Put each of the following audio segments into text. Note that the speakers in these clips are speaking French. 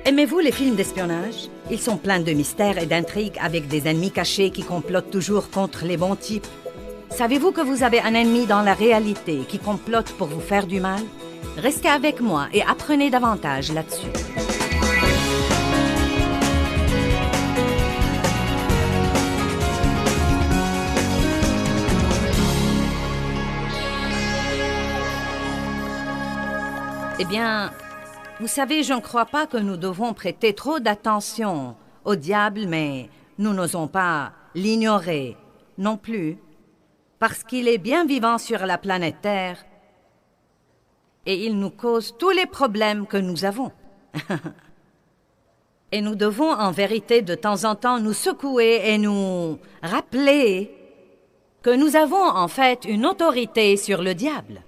Aimez-vous les films d'espionnage? Ils sont pleins de mystères et d'intrigues avec des ennemis cachés qui complotent toujours contre les bons types. Savez-vous que vous avez un ennemi dans la réalité qui complote pour vous faire du mal? Restez avec moi et apprenez davantage là-dessus. Eh bien, vous savez, je ne crois pas que nous devons prêter trop d'attention au diable, mais nous n'osons pas l'ignorer non plus, parce qu'il est bien vivant sur la planète Terre et il nous cause tous les problèmes que nous avons. Et nous devons en vérité de temps en temps nous secouer et nous rappeler que nous avons en fait une autorité sur le diable.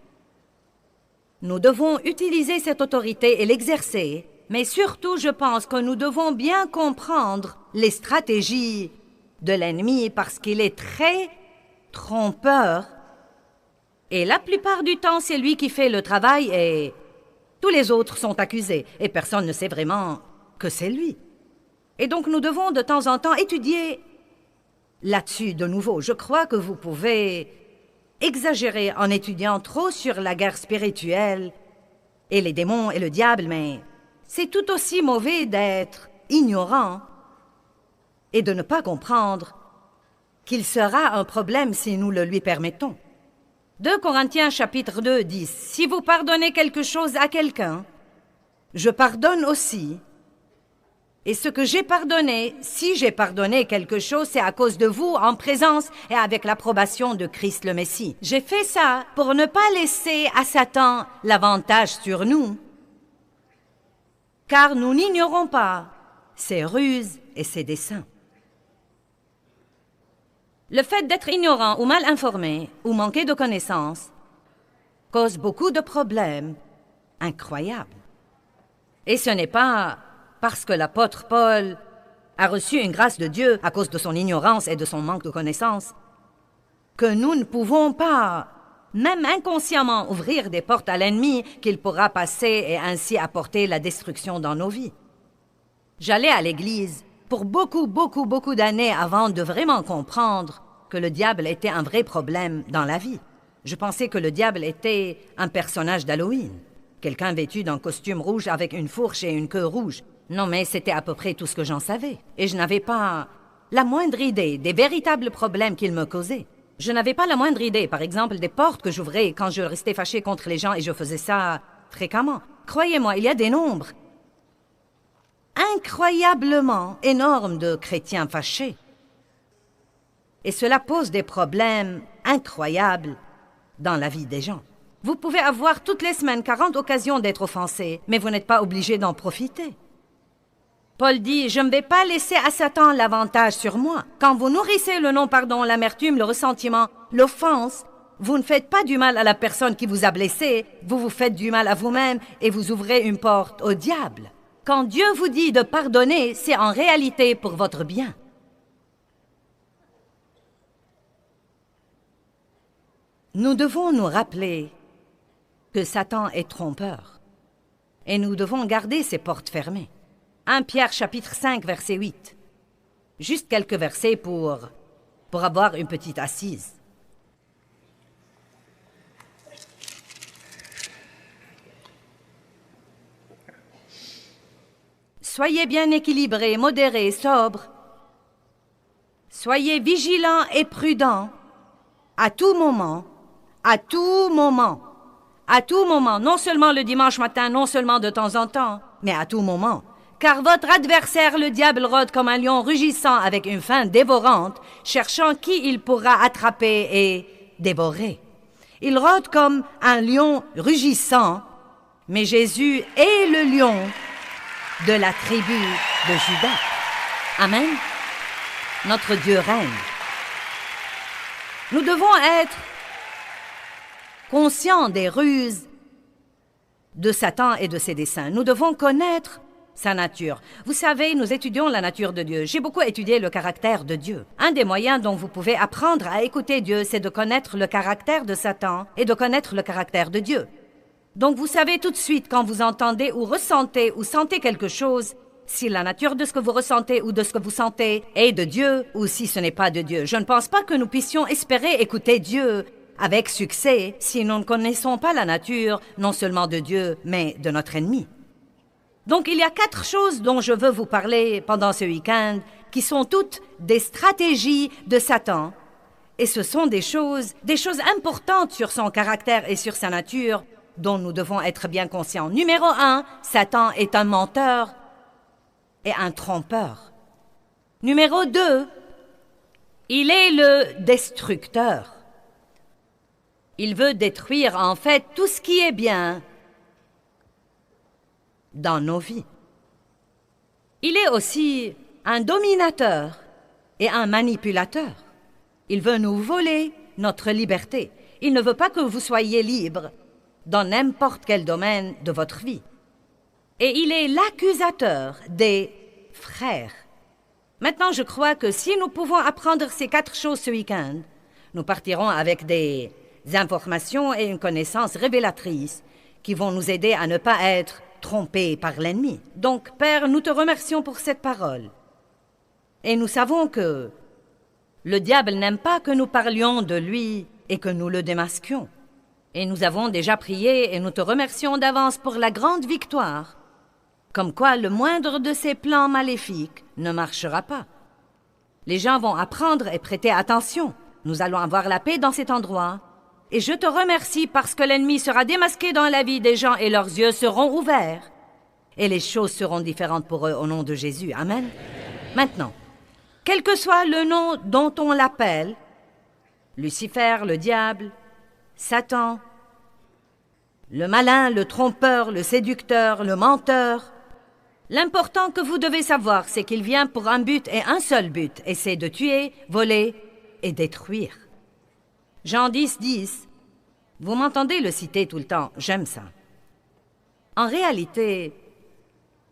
Nous devons utiliser cette autorité et l'exercer, mais surtout, je pense que nous devons bien comprendre les stratégies de l'ennemi parce qu'il est très trompeur. Et la plupart du temps, c'est lui qui fait le travail et tous les autres sont accusés. Et personne ne sait vraiment que c'est lui. Et donc, nous devons de temps en temps étudier là-dessus de nouveau. Je crois que vous pouvez exagérer en étudiant trop sur la guerre spirituelle et les démons et le diable, mais c'est tout aussi mauvais d'être ignorant et de ne pas comprendre qu'il sera un problème si nous le lui permettons. 2 Corinthiens chapitre 2 dit « Si vous pardonnez quelque chose à quelqu'un, je pardonne aussi. Et ce que j'ai pardonné, si j'ai pardonné quelque chose, c'est à cause de vous, en présence et avec l'approbation de Christ le Messie. J'ai fait ça pour ne pas laisser à Satan l'avantage sur nous, car nous n'ignorons pas ses ruses et ses desseins. Le fait d'être ignorant ou mal informé ou manquer de connaissances cause beaucoup de problèmes incroyables. Et ce n'est pas parce que l'apôtre Paul a reçu une grâce de Dieu à cause de son ignorance et de son manque de connaissances que nous ne pouvons pas, même inconsciemment, ouvrir des portes à l'ennemi qu'il pourra passer et ainsi apporter la destruction dans nos vies. J'allais à l'église pour beaucoup d'années avant de vraiment comprendre que le diable était un vrai problème dans la vie. Je pensais que le diable était un personnage d'Halloween, quelqu'un vêtu d'un costume rouge avec une fourche et une queue rouge. Non, mais c'était à peu près tout ce que j'en savais. Et je n'avais pas la moindre idée des véritables problèmes qu'il me causait. Je n'avais pas la moindre idée, par exemple, des portes que j'ouvrais quand je restais fâché contre les gens et je faisais ça fréquemment. Croyez-moi, il y a des nombres incroyablement énormes de chrétiens fâchés. Et cela pose des problèmes incroyables dans la vie des gens. Vous pouvez avoir toutes les semaines 40 occasions d'être offensé, mais vous n'êtes pas obligé d'en profiter. Paul dit « Je ne vais pas laisser à Satan l'avantage sur moi. » Quand vous nourrissez le non-pardon, l'amertume, le ressentiment, l'offense, vous ne faites pas du mal à la personne qui vous a blessé, vous vous faites du mal à vous-même et vous ouvrez une porte au diable. Quand Dieu vous dit de pardonner, c'est en réalité pour votre bien. Nous devons nous rappeler que Satan est trompeur et nous devons garder ses portes fermées. 1 Pierre chapitre 5, verset 8. Juste quelques versets pour avoir une petite assise. Soyez bien équilibrés, modérés, sobres. Soyez vigilants et prudents à tout moment, à tout moment, à tout moment, non seulement le dimanche matin, non seulement de temps en temps, mais à tout moment. Car votre adversaire, le diable, rôde comme un lion rugissant avec une faim dévorante, cherchant qui il pourra attraper et dévorer. Il rôde comme un lion rugissant, mais Jésus est le lion de la tribu de Juda. Amen. Notre Dieu règne. Nous devons être conscients des ruses de Satan et de ses desseins. Nous devons connaître sa nature. Vous savez, nous étudions la nature de Dieu. J'ai beaucoup étudié le caractère de Dieu. Un des moyens dont vous pouvez apprendre à écouter Dieu, c'est de connaître le caractère de Satan et de connaître le caractère de Dieu. Donc vous savez tout de suite quand vous entendez ou ressentez ou sentez quelque chose, si la nature de ce que vous ressentez ou de ce que vous sentez est de Dieu ou si ce n'est pas de Dieu. Je ne pense pas que nous puissions espérer écouter Dieu avec succès si nous ne connaissons pas la nature, non seulement de Dieu, mais de notre ennemi. Donc il y a 4 choses dont je veux vous parler pendant ce week-end, qui sont toutes des stratégies de Satan. Et ce sont des choses importantes sur son caractère et sur sa nature, dont nous devons être bien conscients. Numéro 1, Satan est un menteur et un trompeur. Numéro 2, il est le destructeur. Il veut détruire en fait tout ce qui est bien dans nos vies. Il est aussi un dominateur et un manipulateur. Il veut nous voler notre liberté. Il ne veut pas que vous soyez libres dans n'importe quel domaine de votre vie. Et il est l'accusateur des frères. Maintenant, je crois que si nous pouvons apprendre ces 4 choses ce week-end, nous partirons avec des informations et une connaissance révélatrice qui vont nous aider à ne pas être trompés par l'ennemi. Donc, Père, nous te remercions pour cette parole. Et nous savons que le diable n'aime pas que nous parlions de lui et que nous le démasquions. Et nous avons déjà prié et nous te remercions d'avance pour la grande victoire. Comme quoi, le moindre de ces plans maléfiques ne marchera pas. Les gens vont apprendre et prêter attention. Nous allons avoir la paix dans cet endroit. Et je te remercie parce que l'ennemi sera démasqué dans la vie des gens et leurs yeux seront ouverts. Et les choses seront différentes pour eux au nom de Jésus. Amen. Maintenant, quel que soit le nom dont on l'appelle, Lucifer, le diable, Satan, le malin, le trompeur, le séducteur, le menteur, l'important que vous devez savoir, c'est qu'il vient pour un but et un seul but, et c'est de tuer, voler et détruire. Jean 10, 10. Vous m'entendez le citer tout le temps, j'aime ça. En réalité,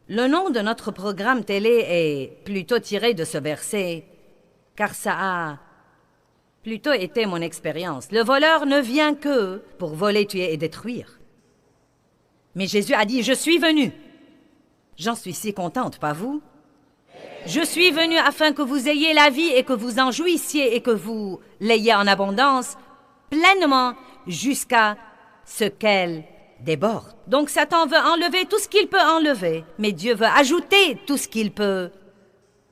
le nom de notre programme télé est plutôt tiré de ce verset, car ça a plutôt été mon expérience. Le voleur ne vient que pour voler, tuer et détruire. Mais Jésus a dit, je suis venu. J'en suis si contente, pas vous? Je suis venu afin que vous ayez la vie et que vous en jouissiez et que vous l'ayez en abondance, pleinement, jusqu'à ce qu'elle déborde. Donc Satan veut enlever tout ce qu'il peut enlever, mais Dieu veut ajouter tout ce qu'il peut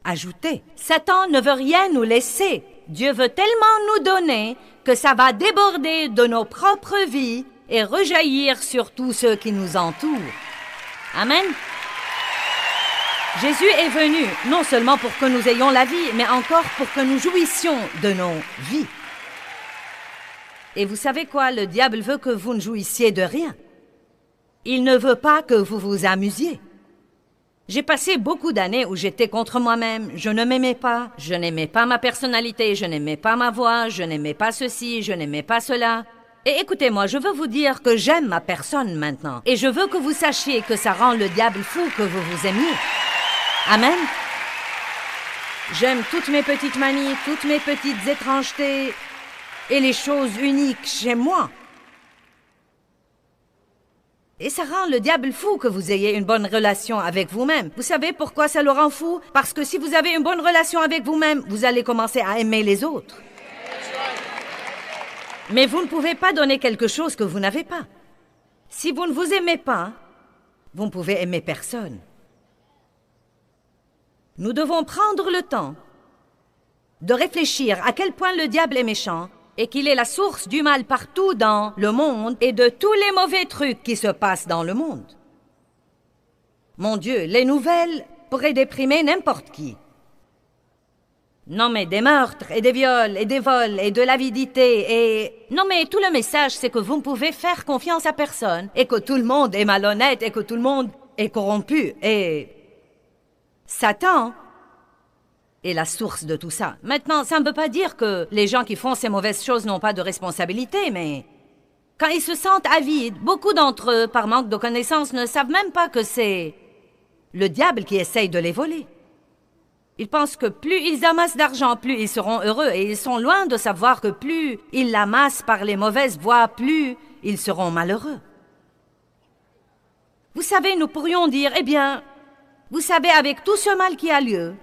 ajouter. Satan ne veut rien nous laisser. Dieu veut tellement nous donner que ça va déborder de nos propres vies et rejaillir sur tous ceux qui nous entourent. Amen. Jésus est venu non seulement pour que nous ayons la vie, mais encore pour que nous jouissions de nos vies. Et vous savez quoi? Le diable veut que vous ne jouissiez de rien. Il ne veut pas que vous vous amusiez. J'ai passé beaucoup d'années où j'étais contre moi-même. Je ne m'aimais pas. Je n'aimais pas ma personnalité. Je n'aimais pas ma voix. Je n'aimais pas ceci. Je n'aimais pas cela. Et écoutez-moi, je veux vous dire que j'aime ma personne maintenant. Et je veux que vous sachiez que ça rend le diable fou que vous vous aimiez. Amen. J'aime toutes mes petites manies, toutes mes petites étrangetés et les choses uniques chez moi. Et ça rend le diable fou que vous ayez une bonne relation avec vous-même. Vous savez pourquoi ça le rend fou? Parce que si vous avez une bonne relation avec vous-même, vous allez commencer à aimer les autres. Mais vous ne pouvez pas donner quelque chose que vous n'avez pas. Si vous ne vous aimez pas, vous ne pouvez aimer personne. Nous devons prendre le temps de réfléchir à quel point le diable est méchant et qu'il est la source du mal partout dans le monde et de tous les mauvais trucs qui se passent dans le monde. Mon Dieu, les nouvelles pourraient déprimer n'importe qui. Non mais des meurtres et des viols et des vols et de l'avidité et... Non mais tout le message c'est que vous ne pouvez faire confiance à personne et que tout le monde est malhonnête et que tout le monde est corrompu et... Satan est la source de tout ça. Maintenant, ça ne veut pas dire que les gens qui font ces mauvaises choses n'ont pas de responsabilité, mais quand ils se sentent avides, beaucoup d'entre eux, par manque de connaissances, ne savent même pas que c'est le diable qui essaye de les voler. Ils pensent que plus ils amassent d'argent, plus ils seront heureux, et ils sont loin de savoir que plus ils l'amassent par les mauvaises voies, plus ils seront malheureux. Vous savez, nous pourrions dire, eh bien, vous savez, avec tout ce mal qui a lieu,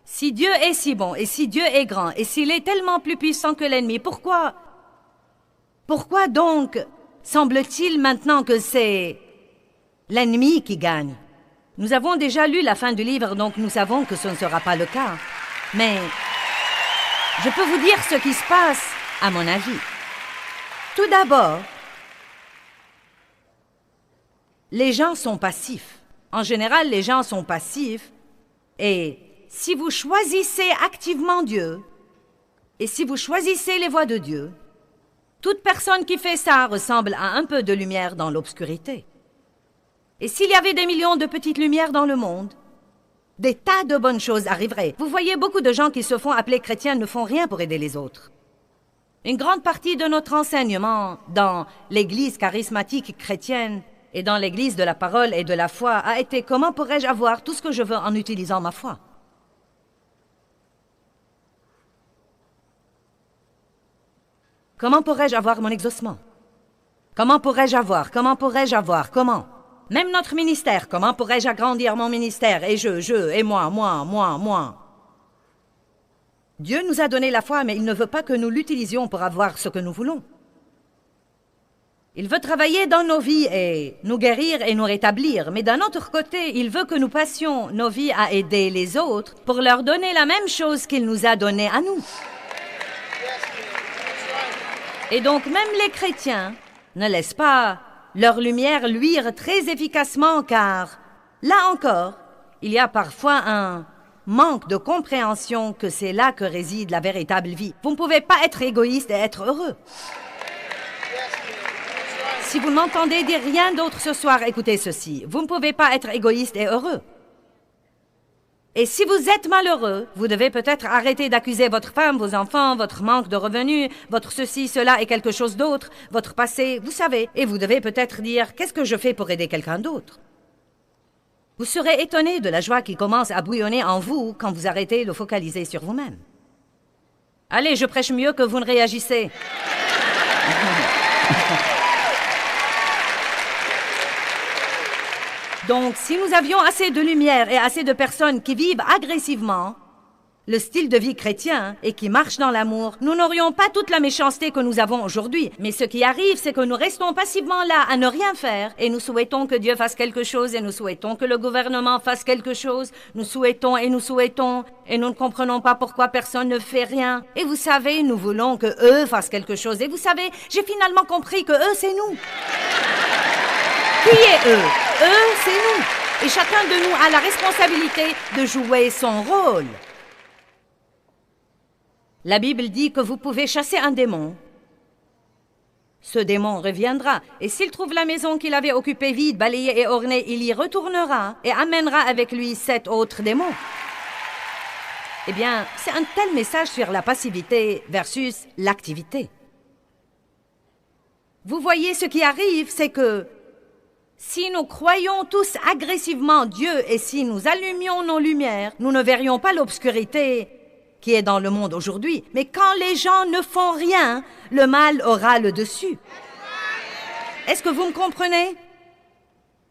si Dieu est si bon, et si Dieu est grand, et s'il est tellement plus puissant que l'ennemi, pourquoi donc semble-t-il maintenant que c'est l'ennemi qui gagne? Nous avons déjà lu la fin du livre, donc nous savons que ce ne sera pas le cas. Mais je peux vous dire ce qui se passe, à mon avis. Tout d'abord, les gens sont passifs. En général, les gens sont passifs. Et si vous choisissez activement Dieu, et si vous choisissez les voies de Dieu, toute personne qui fait ça ressemble à un peu de lumière dans l'obscurité. Et s'il y avait des millions de petites lumières dans le monde, des tas de bonnes choses arriveraient. Vous voyez, beaucoup de gens qui se font appeler chrétiens ne font rien pour aider les autres. Une grande partie de notre enseignement dans l'Église charismatique chrétienne et dans l'Église de la parole et de la foi a été « Comment pourrais-je avoir tout ce que je veux en utilisant ma foi ?» Comment pourrais-je avoir mon exaucement? Comment pourrais-je avoir? Comment? Même notre ministère, comment pourrais-je agrandir mon ministère? Et et moi. Dieu nous a donné la foi, mais il ne veut pas que nous l'utilisions pour avoir ce que nous voulons. Il veut travailler dans nos vies et nous guérir et nous rétablir, mais d'un autre côté, il veut que nous passions nos vies à aider les autres pour leur donner la même chose qu'il nous a donnée à nous. Et donc même les chrétiens ne laissent pas leur lumière luire très efficacement car, là encore, il y a parfois un manque de compréhension que c'est là que réside la véritable vie. Vous ne pouvez pas être égoïste et être heureux. Si vous m'entendez dire rien d'autre ce soir, écoutez ceci. Vous ne pouvez pas être égoïste et heureux. Et si vous êtes malheureux, vous devez peut-être arrêter d'accuser votre femme, vos enfants, votre manque de revenus, votre ceci, cela et quelque chose d'autre, votre passé, vous savez. Et vous devez peut-être dire, qu'est-ce que je fais pour aider quelqu'un d'autre? Vous serez étonné de la joie qui commence à bouillonner en vous quand vous arrêtez de focaliser sur vous-même. Allez, je prêche mieux que vous ne réagissez. Donc, si nous avions assez de lumière et assez de personnes qui vivent agressivement le style de vie chrétien et qui marchent dans l'amour, nous n'aurions pas toute la méchanceté que nous avons aujourd'hui. Mais ce qui arrive, c'est que nous restons passivement là à ne rien faire et nous souhaitons que Dieu fasse quelque chose et nous souhaitons que le gouvernement fasse quelque chose. Nous souhaitons et nous ne comprenons pas pourquoi personne ne fait rien. Et vous savez, nous voulons que eux fassent quelque chose. Et vous savez, j'ai finalement compris que eux, c'est nous. Qui est eux? Eux, c'est nous. Et chacun de nous a la responsabilité de jouer son rôle. La Bible dit que vous pouvez chasser un démon. Ce démon reviendra, et s'il trouve la maison qu'il avait occupée vide, balayée et ornée, il y retournera et amènera avec lui 7 autres démons. Eh bien, c'est un tel message sur la passivité versus l'activité. Vous voyez, ce qui arrive, c'est que si nous croyons tous agressivement Dieu et si nous allumions nos lumières, nous ne verrions pas l'obscurité qui est dans le monde aujourd'hui. Mais quand les gens ne font rien, le mal aura le dessus. Est-ce que vous me comprenez?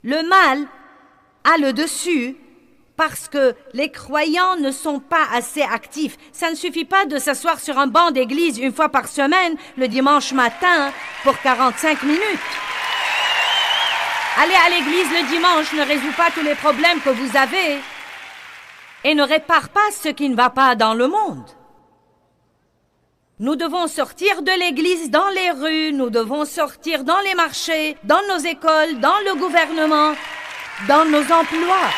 Le mal a le dessus parce que les croyants ne sont pas assez actifs. Ça ne suffit pas de s'asseoir sur un banc d'église une fois par semaine, le dimanche matin, pour 45 minutes. Aller à l'église le dimanche ne résout pas tous les problèmes que vous avez et ne répare pas ce qui ne va pas dans le monde. Nous devons sortir de l'église dans les rues, nous devons sortir dans les marchés, dans nos écoles, dans le gouvernement, dans nos emplois.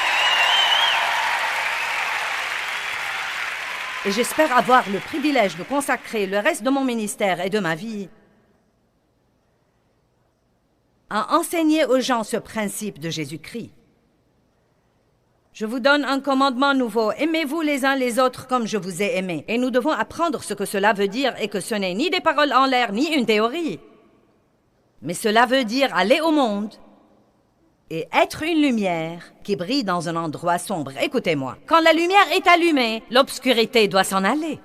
Et j'espère avoir le privilège de consacrer le reste de mon ministère et de ma vie à enseigner aux gens ce principe de Jésus-Christ. Je vous donne un commandement nouveau. Aimez-vous les uns les autres comme je vous ai aimés. Et nous devons apprendre ce que cela veut dire et que ce n'est ni des paroles en l'air, ni une théorie. Mais cela veut dire aller au monde et être une lumière qui brille dans un endroit sombre. Écoutez-moi, quand la lumière est allumée, l'obscurité doit s'en aller.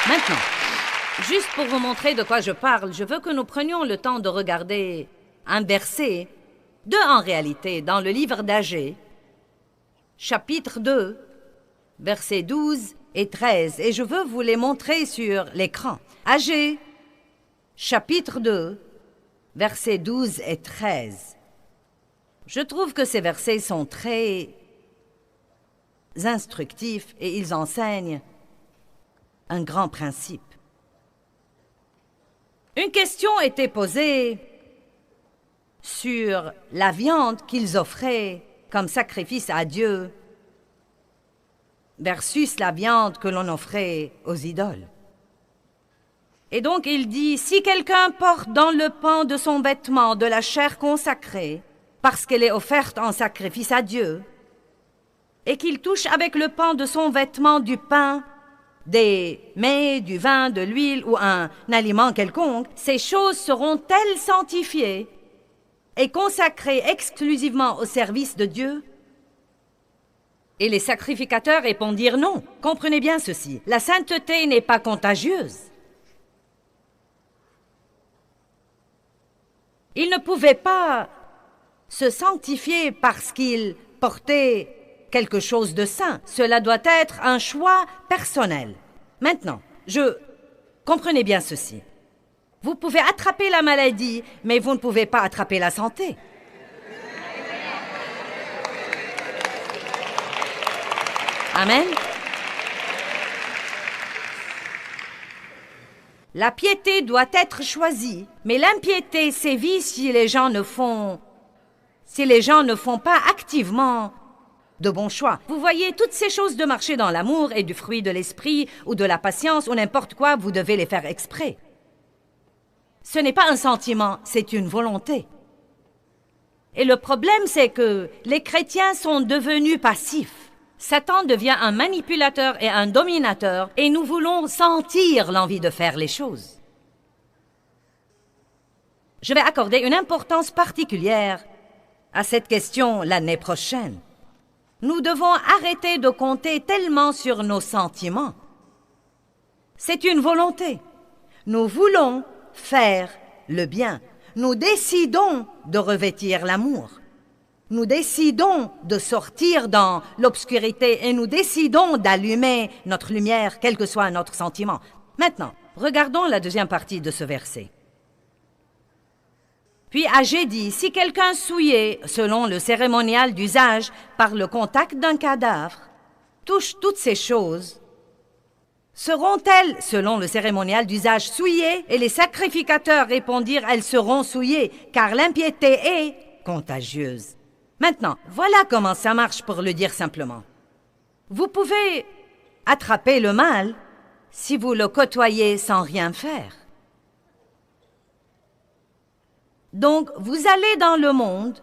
Maintenant, Juste pour vous montrer de quoi je parle, je veux que nous prenions le temps de regarder un verset, deux en réalité, dans le livre d'Agée, chapitre 2, versets 12 et 13, et je veux vous les montrer sur l'écran. Agée, chapitre 2, versets 12 et 13. Je trouve que ces versets sont très instructifs et ils enseignent un grand principe. Une question était posée sur la viande qu'ils offraient comme sacrifice à Dieu versus la viande que l'on offrait aux idoles. Et donc il dit, si quelqu'un porte dans le pan de son vêtement de la chair consacrée, parce qu'elle est offerte en sacrifice à Dieu, et qu'il touche avec le pan de son vêtement du pain, des mets, du vin, de l'huile ou un aliment quelconque, ces choses seront-elles sanctifiées et consacrées exclusivement au service de Dieu? Et les sacrificateurs répondirent non. Comprenez bien ceci, la sainteté n'est pas contagieuse. Ils ne pouvaient pas se sanctifier parce qu'ils portaient quelque chose de saint. Cela doit être un choix personnel. Maintenant, comprenez bien ceci. Vous pouvez attraper la maladie, mais vous ne pouvez pas attraper la santé. Amen. La piété doit être choisie, mais l'impiété sévit si les gens ne font pas activement de bons choix. Vous voyez, toutes ces choses de marcher dans l'amour et du fruit de l'esprit ou de la patience ou n'importe quoi, vous devez les faire exprès. Ce n'est pas un sentiment, c'est une volonté. Et le problème, c'est que les chrétiens sont devenus passifs. Satan devient un manipulateur et un dominateur, et nous voulons sentir l'envie de faire les choses. Je vais accorder une importance particulière à cette question l'année prochaine. Nous devons arrêter de compter tellement sur nos sentiments. C'est une volonté. Nous voulons faire le bien. Nous décidons de revêtir l'amour. Nous décidons de sortir dans l'obscurité et nous décidons d'allumer notre lumière, quel que soit notre sentiment. Maintenant, regardons la deuxième partie de ce verset. Puis Agée dit, si quelqu'un souillé, selon le cérémonial d'usage, par le contact d'un cadavre, touche toutes ces choses, seront-elles, selon le cérémonial d'usage, souillées? Et les sacrificateurs répondirent, elles seront souillées, car l'impiété est contagieuse. Maintenant, voilà comment ça marche pour le dire simplement. Vous pouvez attraper le mal si vous le côtoyez sans rien faire. Donc, vous allez dans le monde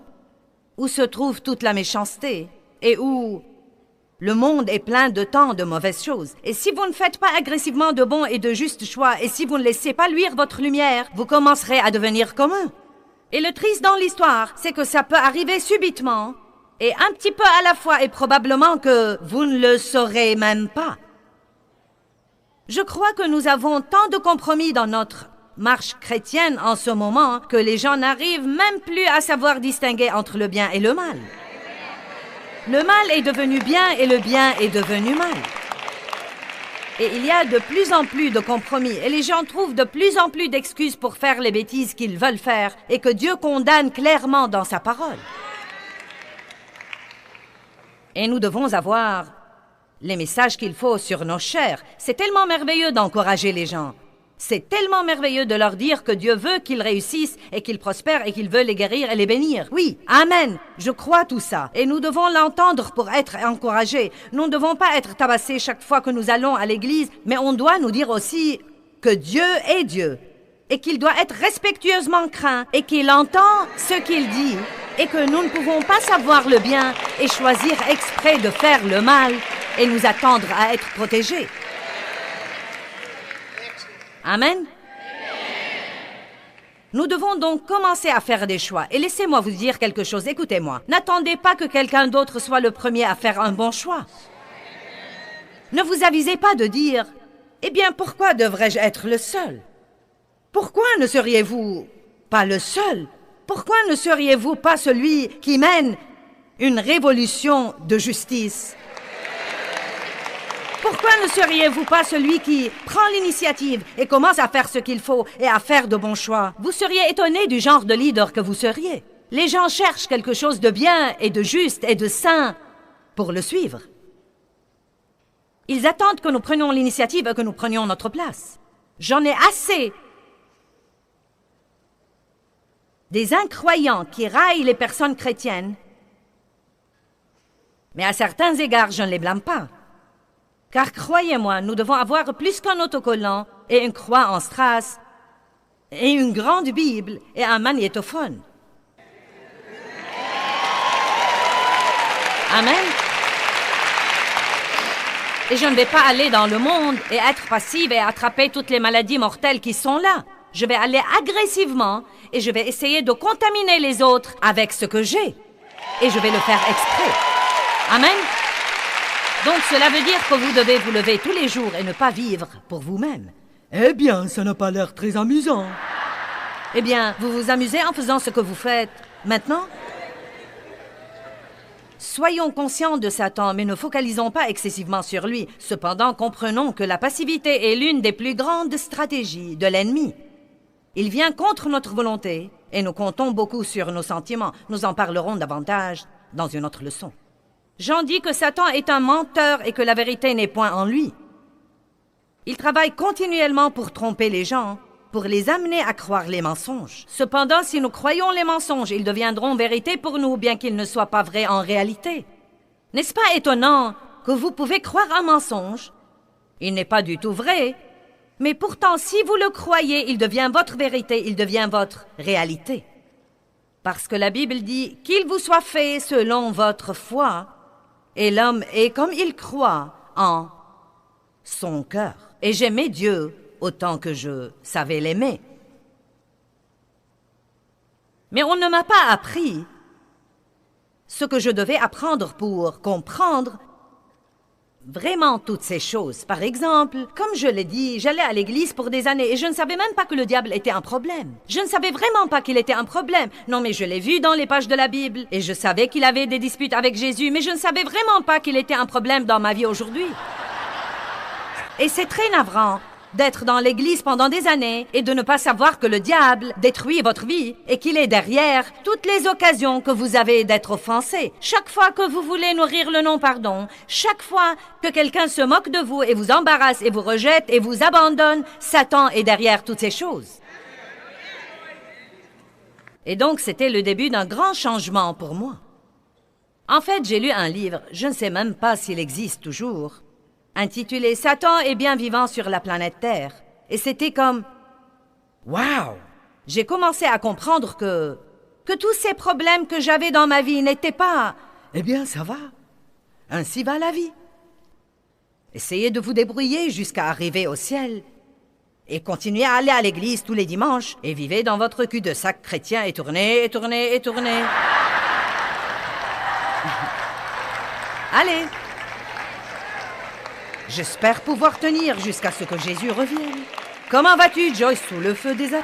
où se trouve toute la méchanceté et où le monde est plein de tant de mauvaises choses. Et si vous ne faites pas agressivement de bons et de justes choix et si vous ne laissez pas luire votre lumière, vous commencerez à devenir comme eux. Et le triste dans l'histoire, c'est que ça peut arriver subitement et un petit peu à la fois et probablement que vous ne le saurez même pas. Je crois que nous avons tant de compromis dans notre marche chrétienne en ce moment que les gens n'arrivent même plus à savoir distinguer entre le bien et le mal. Le mal est devenu bien et le bien est devenu mal. Et il y a de plus en plus de compromis et les gens trouvent de plus en plus d'excuses pour faire les bêtises qu'ils veulent faire et que Dieu condamne clairement dans sa parole. Et nous devons avoir les messages qu'il faut sur nos chairs. C'est tellement merveilleux d'encourager les gens. C'est tellement merveilleux de leur dire que Dieu veut qu'ils réussissent et qu'ils prospèrent et qu'il veut les guérir et les bénir. Oui, amen, je crois tout ça. Et nous devons l'entendre pour être encouragés. Nous ne devons pas être tabassés chaque fois que nous allons à l'église, mais on doit nous dire aussi que Dieu est Dieu et qu'il doit être respectueusement craint et qu'il entend ce qu'il dit et que nous ne pouvons pas savoir le bien et choisir exprès de faire le mal et nous attendre à être protégés. Amen. Nous devons donc commencer à faire des choix. Et laissez-moi vous dire quelque chose. Écoutez-moi. N'attendez pas que quelqu'un d'autre soit le premier à faire un bon choix. Ne vous avisez pas de dire Eh bien, pourquoi devrais-je être le seul? Pourquoi ne seriez-vous pas le seul? Pourquoi ne seriez-vous pas celui qui mène une révolution de justice? Pourquoi ne seriez-vous pas celui qui prend l'initiative et commence à faire ce qu'il faut et à faire de bons choix? Vous seriez étonné du genre de leader que vous seriez. Les gens cherchent quelque chose de bien et de juste et de sain pour le suivre. Ils attendent que nous prenions l'initiative et que nous prenions notre place. J'en ai assez des incroyants qui raillent les personnes chrétiennes. Mais à certains égards, je ne les blâme pas. Car croyez-moi, nous devons avoir plus qu'un autocollant et une croix en strass et une grande Bible et un magnétophone. Amen. Et je ne vais pas aller dans le monde et être passive et attraper toutes les maladies mortelles qui sont là. Je vais aller agressivement et je vais essayer de contaminer les autres avec ce que j'ai. Et je vais le faire exprès. Amen. Donc cela veut dire que vous devez vous lever tous les jours et ne pas vivre pour vous-même. Eh bien, ça n'a pas l'air très amusant. Eh bien, vous vous amusez en faisant ce que vous faites maintenant? Soyons conscients de Satan, mais ne focalisons pas excessivement sur lui. Cependant, comprenons que la passivité est l'une des plus grandes stratégies de l'ennemi. Il vient contre notre volonté et nous comptons beaucoup sur nos sentiments. Nous en parlerons davantage dans une autre leçon. Jean dit que Satan est un menteur et que la vérité n'est point en lui. Il travaille continuellement pour tromper les gens, pour les amener à croire les mensonges. Cependant, si nous croyons les mensonges, ils deviendront vérité pour nous, bien qu'ils ne soient pas vrais en réalité. N'est-ce pas étonnant que vous pouvez croire un mensonge? Il n'est pas du tout vrai, mais pourtant, si vous le croyez, il devient votre vérité, il devient votre réalité. Parce que la Bible dit « Qu'il vous soit fait selon votre foi », et l'homme est comme il croit en son cœur. Et j'aimais Dieu autant que je savais l'aimer. Mais on ne m'a pas appris ce que je devais apprendre pour comprendre vraiment toutes ces choses. Par exemple, comme je l'ai dit, j'allais à l'église pour des années et je ne savais même pas que le diable était un problème. Je ne savais vraiment pas qu'il était un problème. Non, mais je l'ai vu dans les pages de la Bible et je savais qu'il avait des disputes avec Jésus, mais je ne savais vraiment pas qu'il était un problème dans ma vie aujourd'hui. Et c'est très navrant d'être dans l'église pendant des années et de ne pas savoir que le diable détruit votre vie et qu'il est derrière toutes les occasions que vous avez d'être offensé. Chaque fois que vous voulez nourrir le non-pardon, chaque fois que quelqu'un se moque de vous et vous embarrasse et vous rejette et vous abandonne, Satan est derrière toutes ces choses. Et donc, c'était le début d'un grand changement pour moi. En fait, j'ai lu un livre, je ne sais même pas s'il existe toujours, intitulé « Satan est bien vivant sur la planète Terre ». Et c'était comme « Wow !» J'ai commencé à comprendre que tous ces problèmes que j'avais dans ma vie n'étaient pas « Eh bien, ça va. Ainsi va la vie. » Essayez de vous débrouiller jusqu'à arriver au ciel et continuez à aller à l'église tous les dimanches et vivez dans votre cul-de-sac chrétien et tournez, et tournez, et tournez. Allez! J'espère pouvoir tenir jusqu'à ce que Jésus revienne. Comment vas-tu, Joyce, sous le feu des attaques?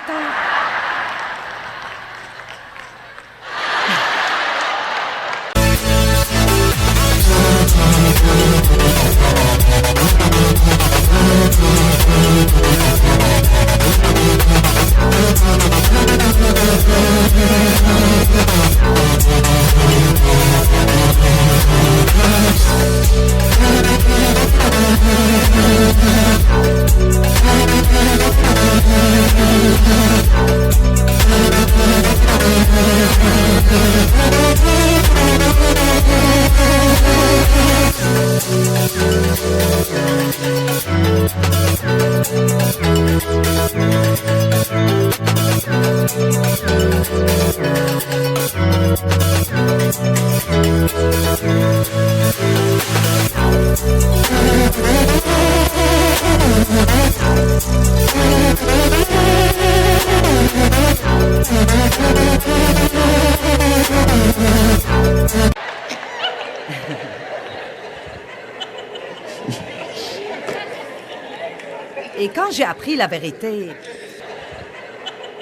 Et quand j'ai appris la vérité,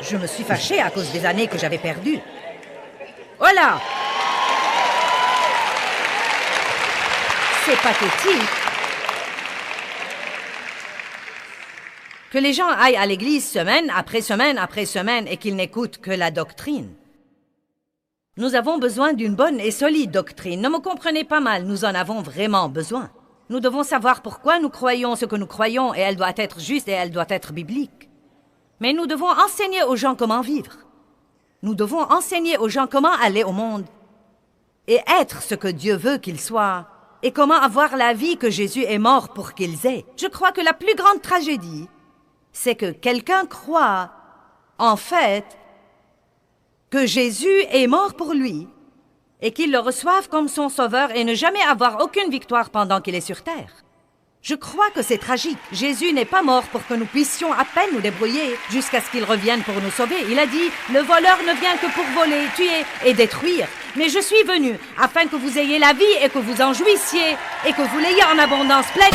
je me suis fâchée à cause des années que j'avais perdues. Voilà! C'est pathétique que les gens aillent à l'église semaine après semaine après semaine et qu'ils n'écoutent que la doctrine. Nous avons besoin d'une bonne et solide doctrine. Ne me comprenez pas mal, nous en avons vraiment besoin. Nous devons savoir pourquoi nous croyons ce que nous croyons et elle doit être juste et elle doit être biblique. Mais nous devons enseigner aux gens comment vivre. Nous devons enseigner aux gens comment aller au monde et être ce que Dieu veut qu'ils soient et comment avoir la vie que Jésus est mort pour qu'ils aient. Je crois que la plus grande tragédie, c'est que quelqu'un croit, en fait, que Jésus est mort pour lui et qu'il le reçoive comme son sauveur et ne jamais avoir aucune victoire pendant qu'il est sur terre. Je crois que c'est tragique. Jésus n'est pas mort pour que nous puissions à peine nous débrouiller jusqu'à ce qu'il revienne pour nous sauver. Il a dit, le voleur ne vient que pour voler, tuer et détruire. Mais je suis venu afin que vous ayez la vie et que vous en jouissiez et que vous l'ayez en abondance pleine.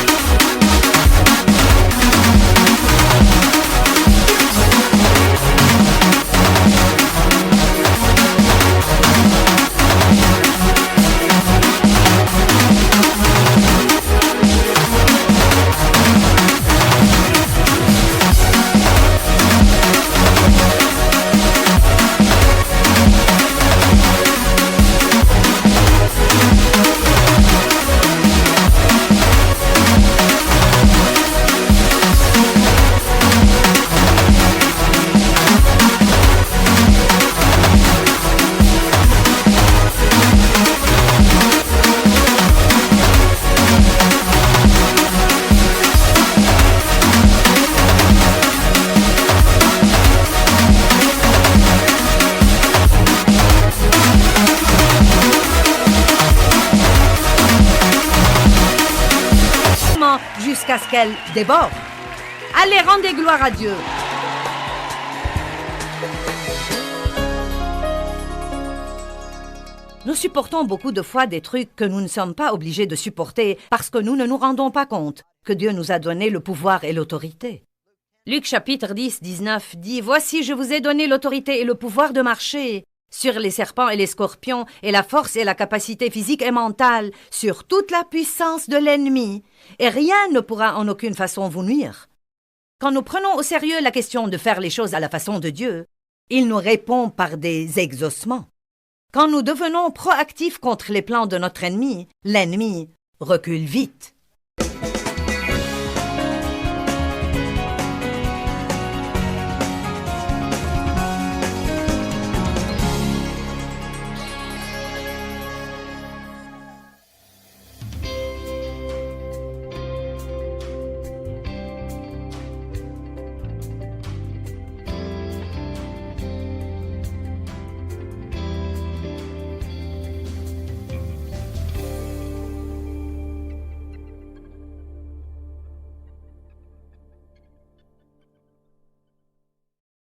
Jusqu'à ce qu'elle déborde. Allez, rendez gloire à Dieu. Nous supportons beaucoup de fois des trucs que nous ne sommes pas obligés de supporter parce que nous ne nous rendons pas compte que Dieu nous a donné le pouvoir et l'autorité. Luc chapitre 10, 19 dit « Voici, je vous ai donné l'autorité et le pouvoir de marcher sur les serpents et les scorpions et la force et la capacité physique et mentale, sur toute la puissance de l'ennemi, et rien ne pourra en aucune façon vous nuire. » Quand nous prenons au sérieux la question de faire les choses à la façon de Dieu, il nous répond par des exaucements. Quand nous devenons proactifs contre les plans de notre ennemi, l'ennemi recule vite.